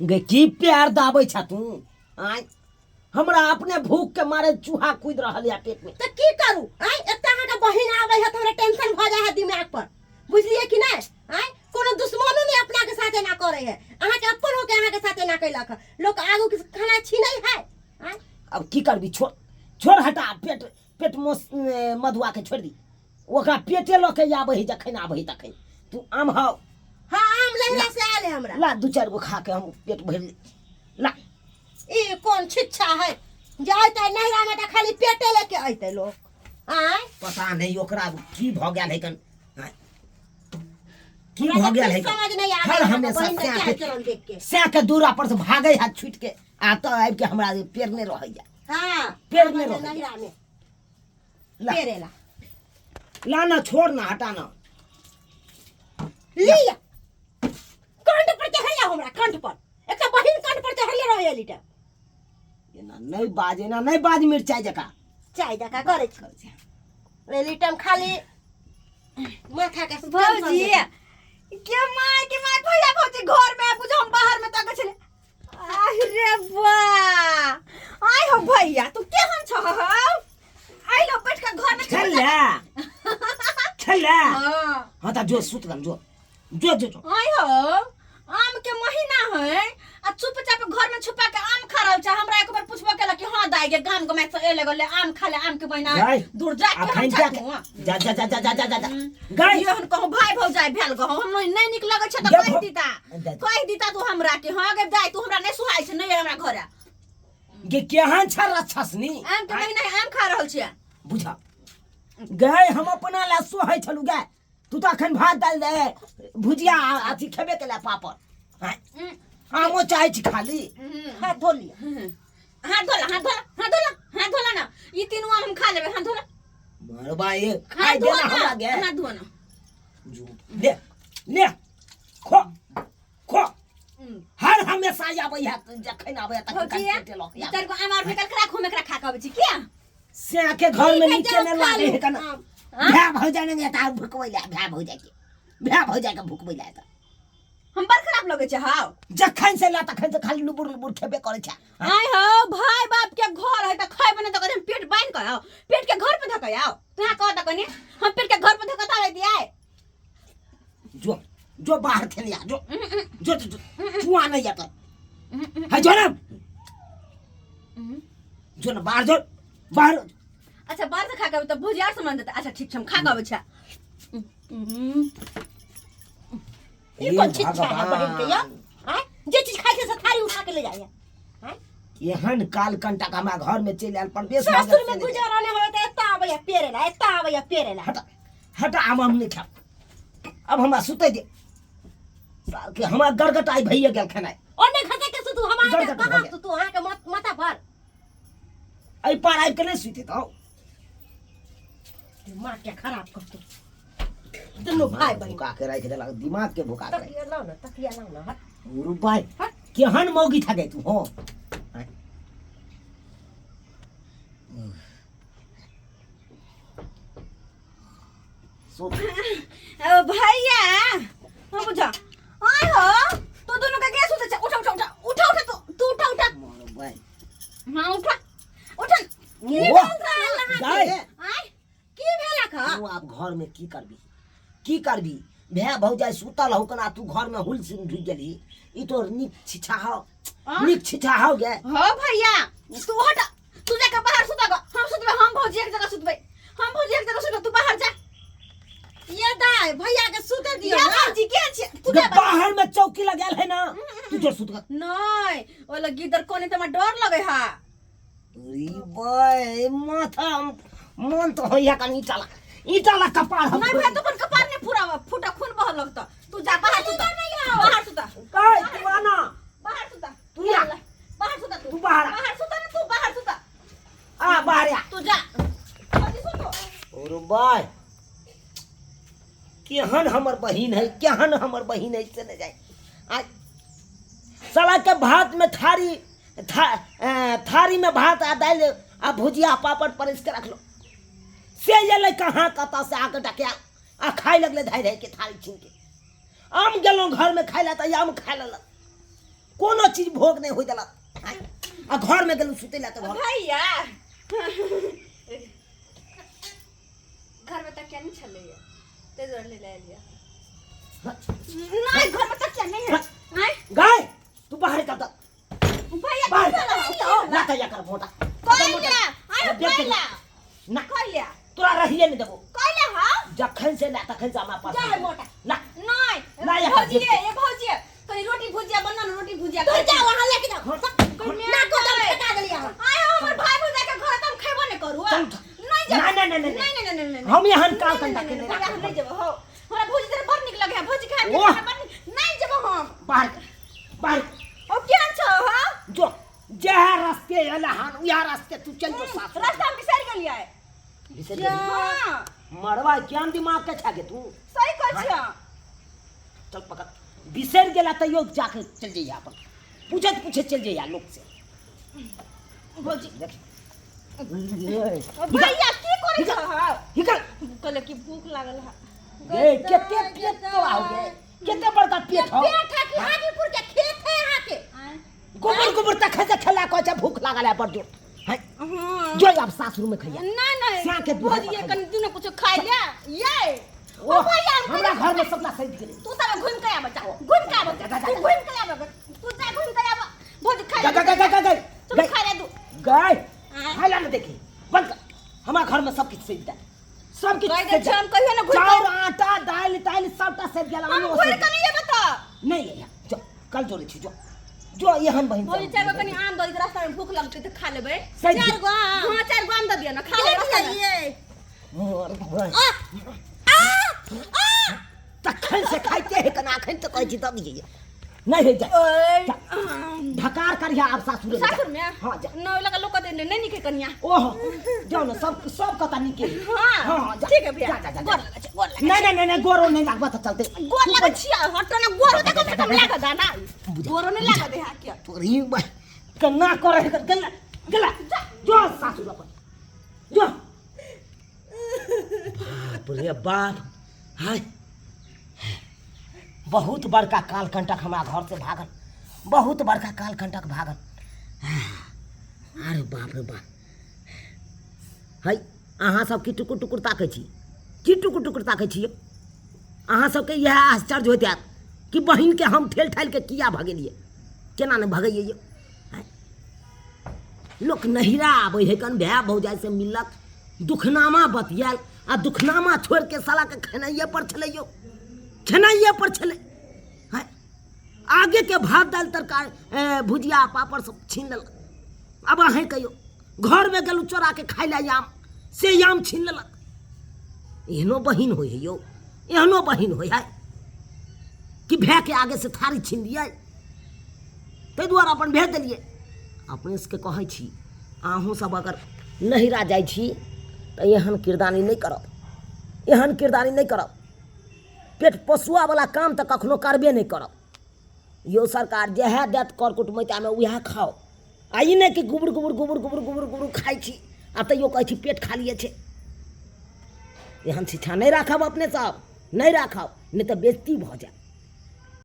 गे की प्यार दाबै छ तू आय हमरा अपने भूख के मारे चूहा कूद रहल या पेट में तो की करू आय एत अहाँ के बहिन आबै है तो हमरा टेंशन भ जाय है दिमाग पर बुझलिए कि नहीं आय कोनो दुश्मनो नहीं अपना के साथे ना करे है अहाँ के अपन हो के अहाँ के साथे ना कैलक लोग आगू के खाना छीनै है आय अब की करबी छोड़ छोड़ हटा पेट पेट मधुआ के छोड़ दी ओकरा पेटे ल के आबै है जखन आबै है तखन तू आम हाउ हां आम लहला से आले हमरा ला दू चार गो खा के हम पेट भर ला ई कौन छिच्छा है जाते नहरा में तो खाली पेटे लेके आते लोग आय पता नहीं ओकरा की भ गेल है कन की भ गेल है समझ नहीं आ हर रहा हमेशा है चलन देख के से के दूरा पर से भागे हाथ छूट के आ तो आब के हमरा पेड़ ने रह जा हां पेड़ में रह नहरा में ला पेरेला ला ना छोड़ ना हटा ना लिया कंठ पर चढ़िया हमरा कंठ पर एक बहिन कंठ पर चढ़िया रहे लीटा ये ना नहीं बाजे ना नहीं बाज मिर्चाई जका चाय दका करे छ रे लीटम खाली माथा का भौजी के माय भैया भौजी घर में बुझ हम बाहर में तक छले अरे वाह आय हो भैया तू केहन छ आई लो बैठ के घर में चल हां हां ता जो सुत गन जो जो जो आय हो आम के महीना है आ चुपचाप घर में छुपा के आम खा रहल छ हमरा एक बार पूछबो केला कि हां दाई के गाम गमे से एले गले आम खा ले आम के महीना दूर जा के हम जा जा जा जा जा जा जा गाय हम कहू भाई भौजाई भेल गो हम नहीं निक लगे छ त कह दीता तू हमरा के हां गे दाई तू हमरा नहीं सुहाई छ नहीं हमरा घर गे केहन छ रक्षसनी आम के महीना आम खा रहल छी बुझा गए हम अपना ला सोहै छलु गे तू तो अखन भात डाल दे भुजिया अथी खेबे केला पापड़ आमो चाहे छी खाली हाथ धो लिया हाथ धोला ना ई तीनों आम हम खा लेबे हाथ धोला मरबा ये खाई दे ना हमरा गे हाथ धो ना ले ले खो खो हर हमेशा आबै है जखन आबै तखन पेटे लक या तेरे को आम और निकल करा घूमे करा खा के आबै छी किया से के घर में नीचे न लागे है कन भै भ जाने ता भुकबै ला भै भ जाके भुकबै ला त हम बड़ खराब लगे छ हां जखन से ला तखन से खाली लुबुर लुबुर खेबे करे छ आय हो भाई बाप के घर है त खैबे न त करे पेट बांध के आओ पेट के घर पे धक आओ तू कह त कने हम पेट के घर पे धक ता दिया जो जो बाहर खेलिया जो जो तू आ नहीं जाता है जो ना जो ना बाहर जो बाहर अच्छा बाहर से खा के तो भुजिया सामान देता अच्छा ठीक छ हम खा के आबै छ ई कौन छिच्छा है बहिन के या हां जे चीज खाइ के से थारी उठा के ले जाया हां एहन काल कंटा का हमरा घर में चल आल प्रवेश ससुर में गुजारा नहीं होय त एता आबै पेरेला हटा हटा आम हम नहीं खा अब हमरा सुते दे साल के हमरा गरगटाई भइए गेल खाना ओने खसे के तू हमारे कहां तू अहाँ के माथा पर आई पार आई के नहीं सुते तो दिमाग के खराब कर तू दोनों भाई बहन भुका के रख देला दिमाग के भुका के तकिया लाओ ना हट रुपाई केहन मौगी था गई तू हो ओ भैया हो बुझा आय हो तू दोनों का गैस उठा उठा तू उठा भाई हां उठा की भेला का तू आप घर में की करबी भै भौजाई सुतल हो कना तू घर में हुल सिन ढुक गेली ई तो निक छिछा हो गे हो भैया तू हट तू जाके बाहर सुता गो हम सुतबे हम भौजी एक जगह सुतबे तू बाहर जा ये दाई भैया के सुते दियो या ना भौजी के छ तू बाहर में चौकी लगाल है ना तू जो सुत ग नहीं ओला गिदर कोने त डर लगे हा अरे भाई माथा मन तो होया कनी ईटा कपार हम नहीं भाई तो अपन कपार ने पूरा फूटा खून बह लगता तू जा बाहर सुता नहीं आओ बाहर सुता काय तू आना बाहर सुता तू या बाहर सुता तू बाहर सुता ना तू बाहर सुता आ बाहर आ तू जा जल्दी सुतो और भाई केहन हमर बहिन है से न जाए आज साला के भात में थारी में भात आ दाल आ भुजिया पापड़ परिस के रख लो से ये कहाँ कता से आके डकिया आ खाए लगले धाई रह के थारी छीन के आम गेलो घर में खाए ला त आम खाए ला कोनो चीज भोग नहीं होई देला आ घर में गेलू सुते ला तो घर भैया घर में तक क्या नहीं चलेगा ते जोड़ ले लिया नहीं घर में तक क्या नहीं है हैं गाय तू बाहर कर दा भैया बाहर ना तैयार कर मोटा कोइला आयो कोइला ना कोइला तोरा रहिए नहीं देबो कोइला हां जखन से ला तखन से हमारा पास जा मोटा ना नहीं ना ये भौजी कहीं रोटी भुजिया बना रोटी भुजिया तू जा वहां लेके जा ना को दम फेंका देलिया आयो हमर भाई भौजा के घर तुम खेबो नहीं करू नहीं जा नहीं हम यहाँ काल कंटा के नहीं जब हो हमरा भौजी तेरे बड़ निक लगे भौजी खाए नहीं जब हम बाहर बाहर ओ क्या छ हो जो जहाँ रास्ते वाला हां यहाँ रास्ते तू चल जो साथ रास्ता में बिसर गेलिया है बिसर हां मरवा क्या दिमाग के छागे तू सही कह छ चल पकड़ बिसर गेला तो योग जाके चल जाइए अपन पूछे चल जाइए लोग से भौजी देख भैया की करे छ हो हिकल कहले कि भूख लागल है ए केते पेट तो आ गए केते बड़का पेट हो पेट है कि हाजीपुर के खेत है यहाँ के गोबर तक से खेला को अच्छा भूख लागल है बड़ जोर है जो अब सासुर में खइया नहीं स्या के दूध भौजी पकाइए। कन तूने कुछ खा लिया ये ओ हमरा घर में सबला सहित गेले तू सब घूम के आबा जा घूम के आबा तू घूम के आबा तू जा घूम के आबा भौजी खा ले तू खा ले तू गाय हाला न देखी बंद कर हमारा घर में सब कुछ सहित है सब कुछ गाय दे हम कहियो ना घूम चाउर आटा दाल ताल सबटा सहित गेला हम घूम के नहीं आबा तो नहीं है जो कल जोड़े छी जो ये हम बहन भौजी चाहे कनी आम दो रास्ता में भूख लगते तो खा लेबे सही। 4 गो हां 4 गो आम दे दिया ना खा ले रास्ता में ये तखन से खाइते है कना खन तो कहै छी तब ये नहीं है जा ढकार करिया अब सासुर में हां जा न लगा लोग कहते नहीं निके कन्या ओह जाओ ना सब कता निके हां जा ठीक है भैया जा गोर नहीं गोरो नहीं लागबा तो चलते गोर लगा छिया हटो ना गोर देखो से कम लगा दाना गोरो नहीं लगा दे हां क्या तोरी भाई कन्ना करे गला गला जो सासुर अपन जो बाप रे बाप हाय बहुत बड़का कालकंटक हमारा घर से भागल बहुत बड़का कालकंटक भागल अरे बाप रे बाप है अहाँ सब की टुकुर टुकुर ताकै छी की टुकुर टुकुर ताकै छी अहाँ सबके यह आश्चर्य होइत हैत कि बहिन के हम ठेल ठाल के किया भगेलिए केना नहीं भगैये लोक नहिरा आबै है कन भाय भौजाई से मिलक दुखनामा बतियाल आ दुखनामा छोड़ के साला के खेनाइये पर छलै यो खेनाइये पर छलै है आगे के भात दाल तरकारी भुजिया पापड़ सब छीन लेलक अब अहें कहियो घर में गेलू चोरा के खाइ ले आम से आम छीन लेलक एहनो बहिन होइ है यो एहनो बहिन होइ है कि भाय के आगे से थारी छीन दिए ताहि दुआरे अपन भेज देलिए अपने से कहै छी अहूँ सब अगर नहिरा जाइ छी तो एहन किरदानी नहीं करब एहन किरदानी नहीं करब पेट पोसुआ वाला काम तो कखनो करबे नहीं करब यो सरकार जह देत कर कुटमैता में वह खाओ आई नहीं कि गुबुर गुबुर गुबुर गुबुर गुबुर गुबुर खाइ छी आ तैयो कहै छी पेट खालिए छै एहन शिक्षा नहीं राखब अपने सब नहीं राखब नहीं तो बेइज्जती भऽ जाए